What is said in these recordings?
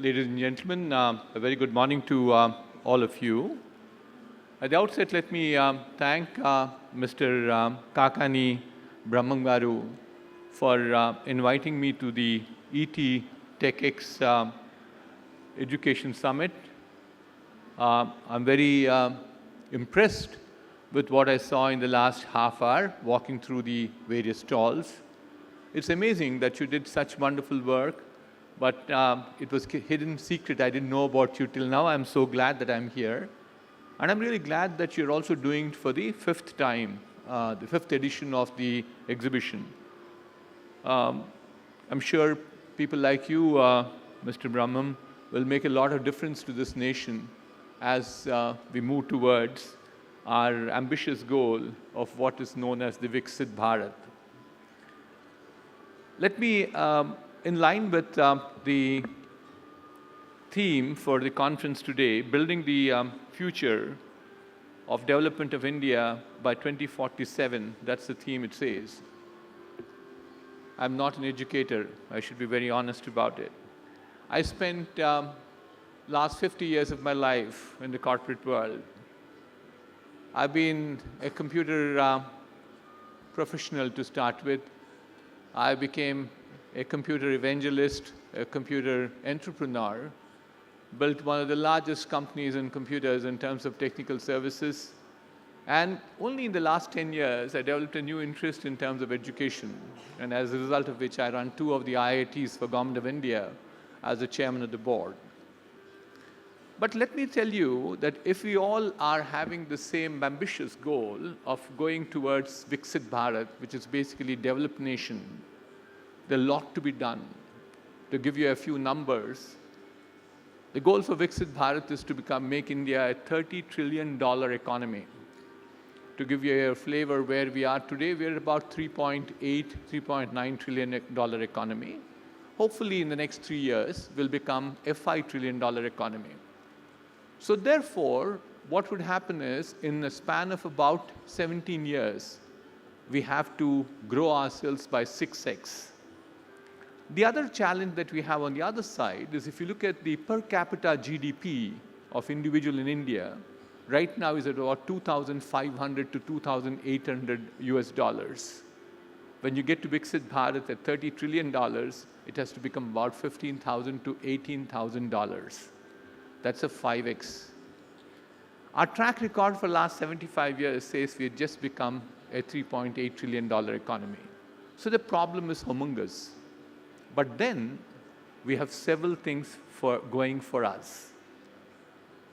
Ladies and gentlemen, a very good morning to all of you. At the outset, let me thank Mr. Kakani Brahmangaru for inviting me to the ET TechX Education Summit. I'm very impressed with what I saw in the last half hour, walking through the various stalls. It's amazing that you did such wonderful work, but it was hidden secret. I didn't know about you till now. I'm so glad that I'm here. And I'm really glad that you're also doing it for the fifth time, the fifth edition of the exhibition. I'm sure people like you, Mr. Brahman, will make a lot of difference to this nation as we move towards our ambitious goal of what is known as the Viksit Bharat. Let me, in line with the theme for the conference today, building the future of development of India by 2047, that's the theme it says. I'm not an educator. I should be very honest about it. I spent last 50 years of my life in the corporate world. I've been a computer professional to start with. I became a computer evangelist, a computer entrepreneur, built one of the largest companies in computers in terms of technical services. And only in the last 10 years, I developed a new interest in terms of education. And as a result of which, I run 2 of the IITs for Government of India as the chairman of the board. But let me tell you that if we all are having the same ambitious goal of going towards Viksit Bharat, which is basically developed nation, there's a lot to be done. To give you a few numbers, the goal for Viksit Bharat is to make India a $30 trillion economy. To give you a flavor where we are today, we're about $3.8, $3.9 trillion economy. Hopefully in the next 3 years, we'll become a $5 trillion economy. So therefore, what would happen is, in a span of about 17 years, we have to grow ourselves by 6x. The other challenge that we have on the other side is, if you look at the per capita GDP of individual in India, right now is at about 2,500 to 2,800 US dollars. When you get to Viksit Bharat at $30 trillion, it has to become about $15,000 to $18,000. That's a 5x. Our track record for the last 75 years says we have just become a $3.8 trillion economy. So the problem is humongous. But then we have several things going for us.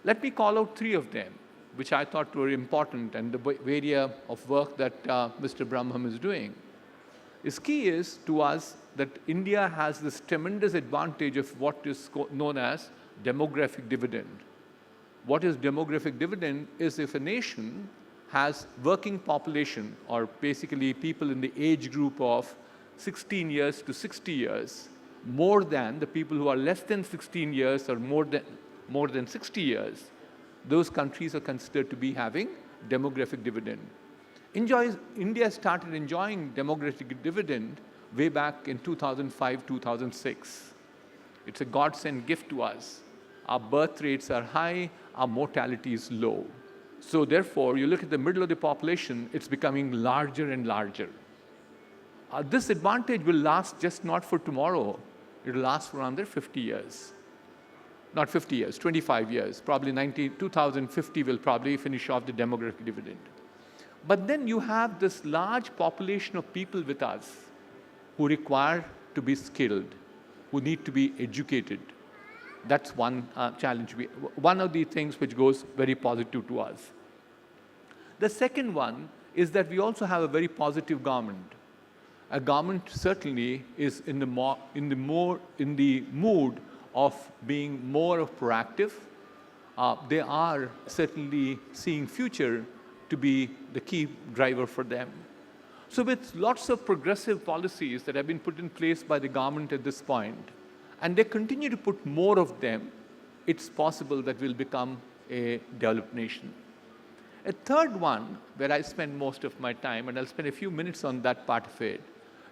Let me call out 3 of them, which I thought were important, and the area of work that Mr. Brahman is doing. His key is to us that India has this tremendous advantage of what is known as demographic dividend. What is demographic dividend is if a nation has working population, or basically people in the age group of 16 years to 60 years, more than the people who are less than 16 years or more than 60 years, those countries are considered to be having demographic dividend. India started enjoying demographic dividend way back in 2005, 2006. It's a godsend gift to us. Our birth rates are high, our mortality is low. So therefore, you look at the middle of the population, it's becoming larger and larger. This advantage will last just not for tomorrow. It will last for another 50 years. Not 50 years, 25 years. Probably 2050 will probably finish off the demographic dividend. But then you have this large population of people with us who require to be skilled, who need to be educated. That's one challenge. One of the things which goes very positive to us. The second one is that we also have a very positive government. A government certainly is in the mood of being more proactive. They are certainly seeing future to be the key driver for them. So with lots of progressive policies that have been put in place by the government at this point, and they continue to put more of them, it's possible that we'll become a developed nation. A third one, where I spend most of my time, and I'll spend a few minutes on that part of it,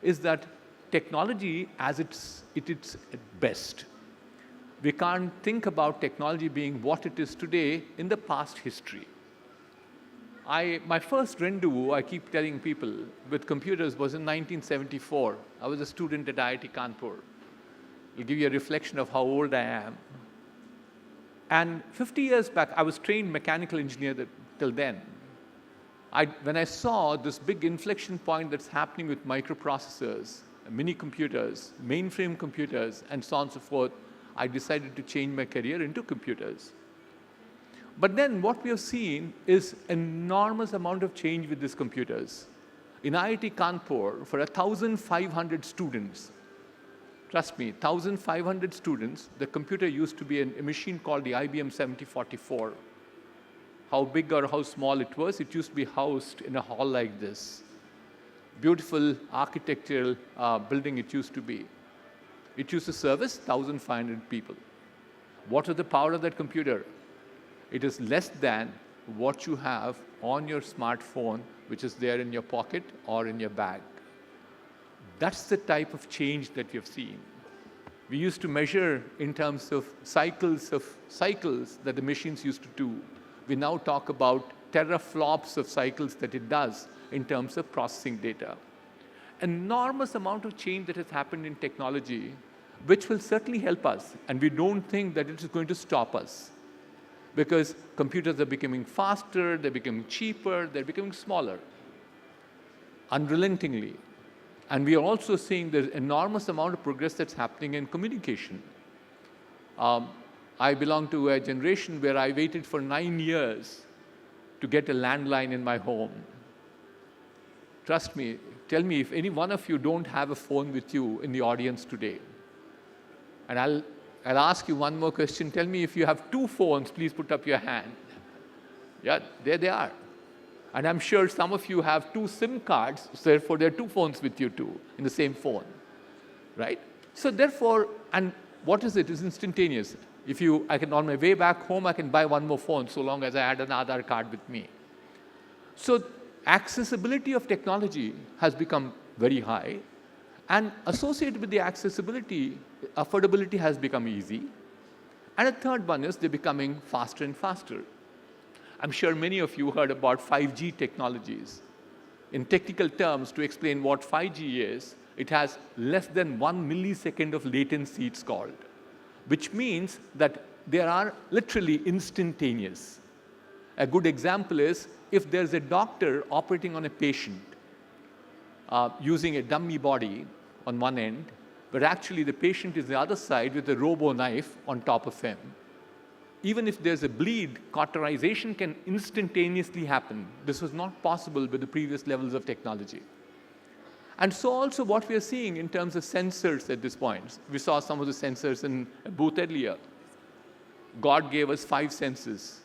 is that technology, as it's at best, we can't think about technology being what it is today in the past history. My first rendezvous, I keep telling people, with computers was in 1974. I was a student at IIT Kanpur. It'll give you a reflection of how old I am. And 50 years back, I was trained mechanical engineer till then. When I saw this big inflection point that's happening with microprocessors, mini computers, mainframe computers, and so on and so forth, I decided to change my career into computers. But then what we have seen is enormous amount of change with these computers. In IIT Kanpur, for 1,500 students, trust me, 1,500 students, the computer used to be a machine called the IBM 7044. How big or how small it used to be housed in a hall like this. Beautiful architectural building it used to be. It used to service 1,500 people. What is the power of that computer? It is less than what you have on your smartphone, which is there in your pocket or in your bag. That's the type of change that we have seen. We used to measure in terms of cycles that the machines used to do. We now talk about teraflops of cycles that it does in terms of processing data. Enormous amount of change that has happened in technology, which will certainly help us, and we don't think that it is going to stop us. Because computers are becoming faster, they're becoming cheaper, they're becoming smaller, unrelentingly. And we are also seeing there's enormous amount of progress that's happening in communication. I belong to a generation where I waited for 9 years to get a landline in my home. Trust me, tell me if any one of you don't have a phone with you in the audience today. And I'll ask you one more question. Tell me if you have 2 phones, please put up your hand. Yeah, there they are. And I'm sure some of you have 2 SIM cards, so therefore there are 2 phones with you too, in the same phone, right? So therefore, and what is it? It's instantaneous. On my way back home, I can buy 1 more phone so long as I add an Aadhaar card with me. So accessibility of technology has become very high, and associated with the accessibility, affordability has become easy. And a third one is they're becoming faster and faster. I'm sure many of you heard about 5G technologies. In technical terms, to explain what 5G is, it has less than 1 millisecond of latency, it's called, which means that they are literally instantaneous. A good example is if there's a doctor operating on a patient using a dummy body on one end, but actually the patient is the other side with a robo knife on top of him. Even if there's a bleed, cauterization can instantaneously happen. This was not possible with the previous levels of technology. And so also what we are seeing in terms of sensors at this point. We saw some of the sensors in a booth earlier. God gave us 5 senses.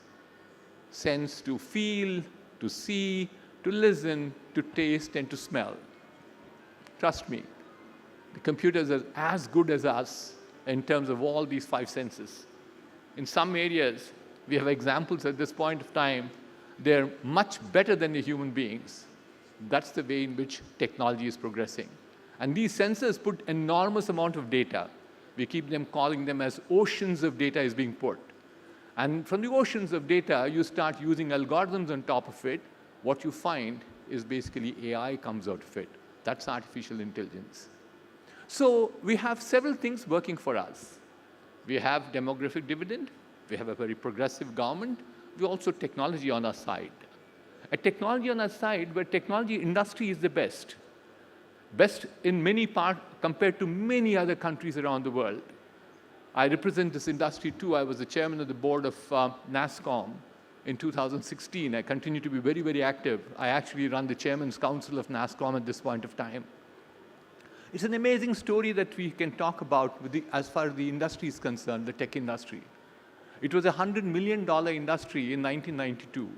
Sense to feel, to see, to listen, to taste, and to smell. Trust me, the computers are as good as us in terms of all these 5 senses. In some areas, we have examples at this point of time, they're much better than the human beings. That's the way in which technology is progressing. And these sensors put enormous amount of data. We keep calling them as oceans of data is being put. And from the oceans of data, you start using algorithms on top of it. What you find is basically AI comes out of it. That's artificial intelligence. So we have several things working for us. We have demographic dividend. We have a very progressive government. We also have technology on our side. A technology on our side where technology industry is the best. Best in many parts compared to many other countries around the world. I represent this industry too. I was the chairman of the board of NASSCOM in 2016. I continue to be very, very active. I actually run the chairman's council of NASSCOM at this point of time. It's an amazing story that we can talk about as far as the industry is concerned, the tech industry. It was a $100 million industry in 1992.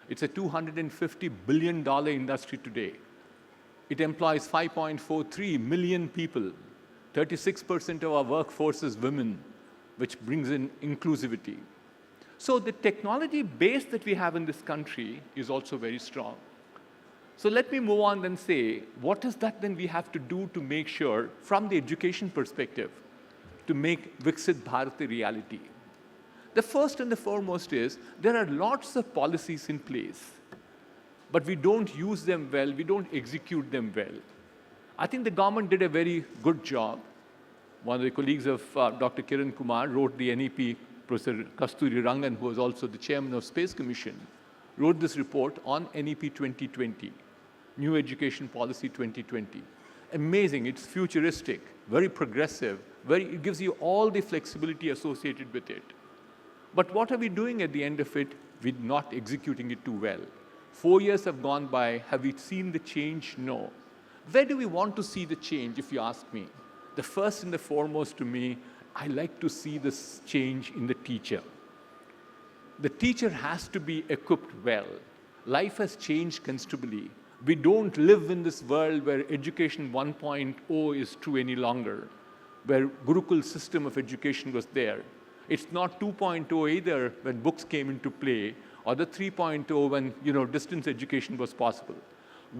It's a $250 billion industry today. It employs 5.43 million people. 36% of our workforce is women, which brings in inclusivity. So the technology base that we have in this country is also very strong. So let me move on and say, what is that then we have to do to make sure, from the education perspective, to make Viksit Bharat a reality. The first and the foremost is there are lots of policies in place, but we don't use them well, we don't execute them well. I think the government did a very good job. One of the colleagues of Dr. Kiran Kumar wrote the NEP, Professor Kasturi Rangan, who was also the chairman of Space Commission, wrote this report on NEP 2020, New Education Policy 2020. Amazing, it's futuristic, very progressive, it gives you all the flexibility associated with it. But what are we doing at the end of it? We're not executing it too well. 4 years have gone by. Have we seen the change? No. Where do we want to see the change, if you ask me? The first and the foremost to me, I like to see this change in the teacher. The teacher has to be equipped well. Life has changed considerably. We don't live in this world where education 1.0 is true any longer, where Gurukul system of education was there. It's not 2.0 either when books came into play, or the 3.0 when distance education was possible.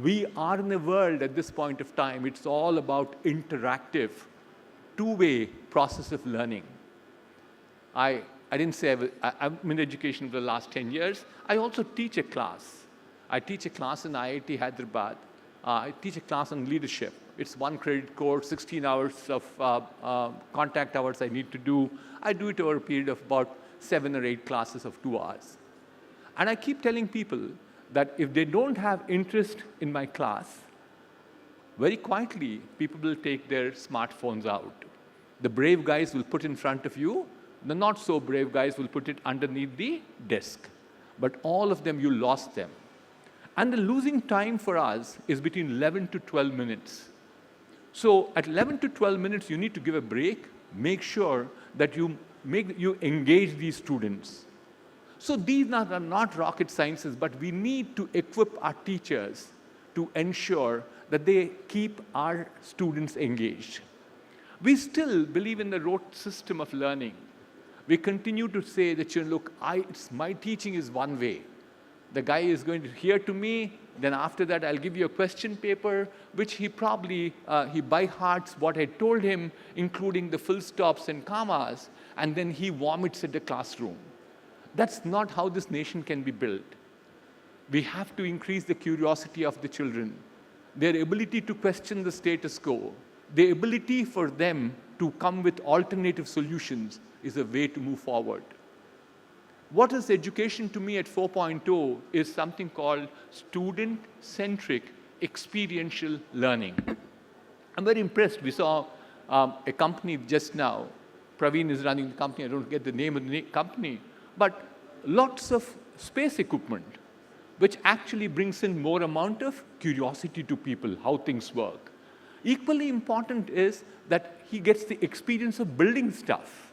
We are in a world at this point of time, it's all about interactive, two-way process of learning. I didn't say I'm in education for the last 10 years. I also teach a class. I teach a class in IIT Hyderabad. I teach a class on leadership. It's 1 credit course, 16 hours of contact hours I need to do. I do it over a period of about 7 or 8 classes of 2 hours. And I keep telling people that if they don't have interest in my class, very quietly, people will take their smartphones out. The brave guys will put in front of you. The not so brave guys will put it underneath the desk. But all of them, you lost them. And the losing time for us is between 11 to 12 minutes. So at 11 to 12 minutes, you need to give a break, make sure that you engage these students. So these are not rocket sciences, but we need to equip our teachers to ensure that they keep our students engaged. We still believe in the rote system of learning. We continue to say that, look, my teaching is one way. The guy is going to hear to me, then after that I'll give you a question paper, which he probably, he by hearts what I told him, including the full stops and commas, and then he vomits at the classroom. That's not how this nation can be built. We have to increase the curiosity of the children, their ability to question the status quo, the ability for them to come with alternative solutions is a way to move forward. What is education to me at 4.0 is something called student-centric experiential learning. I'm very impressed. We saw a company just now. Praveen is running the company. I don't get the name of the company. But lots of space equipment, which actually brings in more amount of curiosity to people, how things work. Equally important is that he gets the experience of building stuff.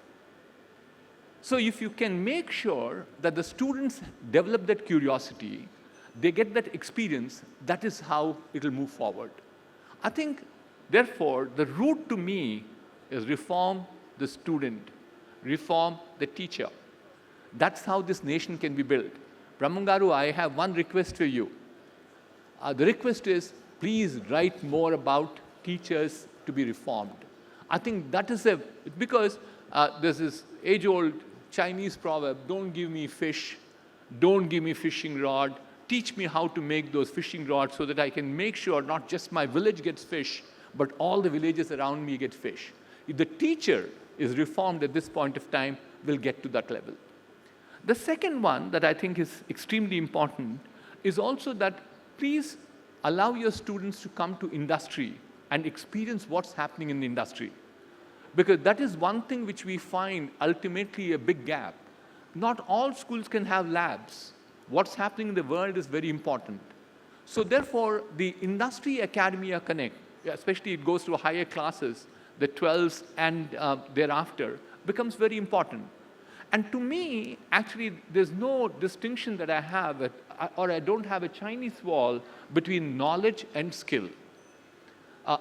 So if you can make sure that the students develop that curiosity, they get that experience, that is how it will move forward. I think, therefore, the route to me is reform the student, reform the teacher. That's how this nation can be built. Brahmangaru, I have one request for you. The request is, please write more about teachers to be reformed. I think that is because there's this age-old Chinese proverb, don't give me fish, don't give me fishing rod, teach me how to make those fishing rods so that I can make sure not just my village gets fish, but all the villages around me get fish. If the teacher is reformed at this point of time, we'll get to that level. The second one that I think is extremely important is also that please allow your students to come to industry and experience what's happening in the industry. Because that is one thing which we find ultimately a big gap. Not all schools can have labs. What's happening in the world is very important. So therefore, the industry academia connect, especially it goes to higher classes, the 12s and thereafter, becomes very important. And to me, actually, there's no distinction that I have, or I don't have a Chinese wall between knowledge and skill.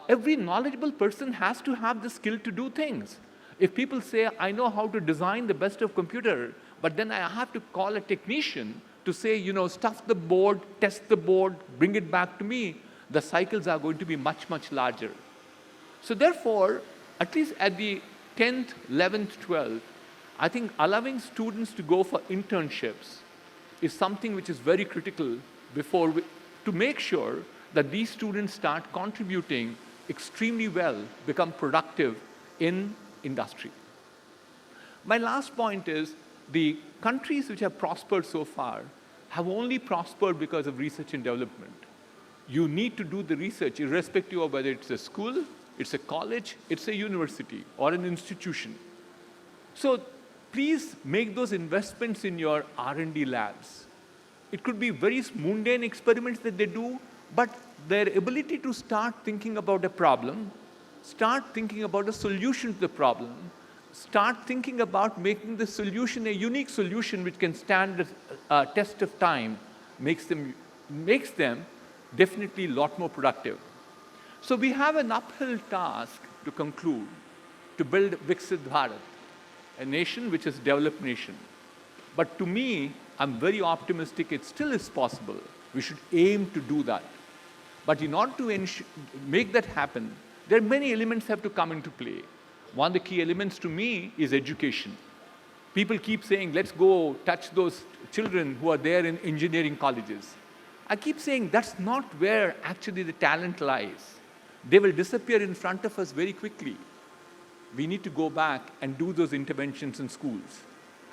Every knowledgeable person has to have the skill to do things. If people say, I know how to design the best of computer, but then I have to call a technician to say, stuff the board, test the board, bring it back to me, the cycles are going to be much, much larger. So therefore, at least at the 10th, 11th, 12th, I think allowing students to go for internships is something which is very critical to make sure that these students start contributing extremely well, become productive in industry. My last point is the countries which have prospered so far have only prospered because of research and development. You need to do the research irrespective of whether it's a school, it's a college, it's a university, or an institution. So please make those investments in your R&D labs. It could be very mundane experiments that they do, but their ability to start thinking about a problem, start thinking about a solution to the problem, start thinking about making the solution a unique solution which can stand the test of time, makes them definitely a lot more productive. So we have an uphill task to conclude, to build Viksit Bharat, a nation which is a developed nation. But to me, I'm very optimistic it still is possible. We should aim to do that. But in order to make that happen, there are many elements that have to come into play. One of the key elements to me is education. People keep saying, let's go touch those children who are there in engineering colleges. I keep saying that's not where actually the talent lies. They will disappear in front of us very quickly. We need to go back and do those interventions in schools.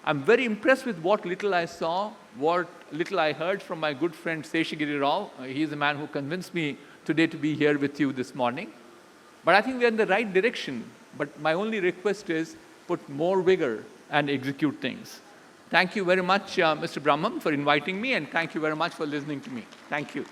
I'm very impressed with what little I saw, what little I heard from my good friend Seshagiri Rao. He's the man who convinced me today to be here with you this morning. But I think we're in the right direction. But my only request is put more vigor and execute things. Thank you very much, Mr. Brahman, for inviting me, and thank you very much for listening to me. Thank you.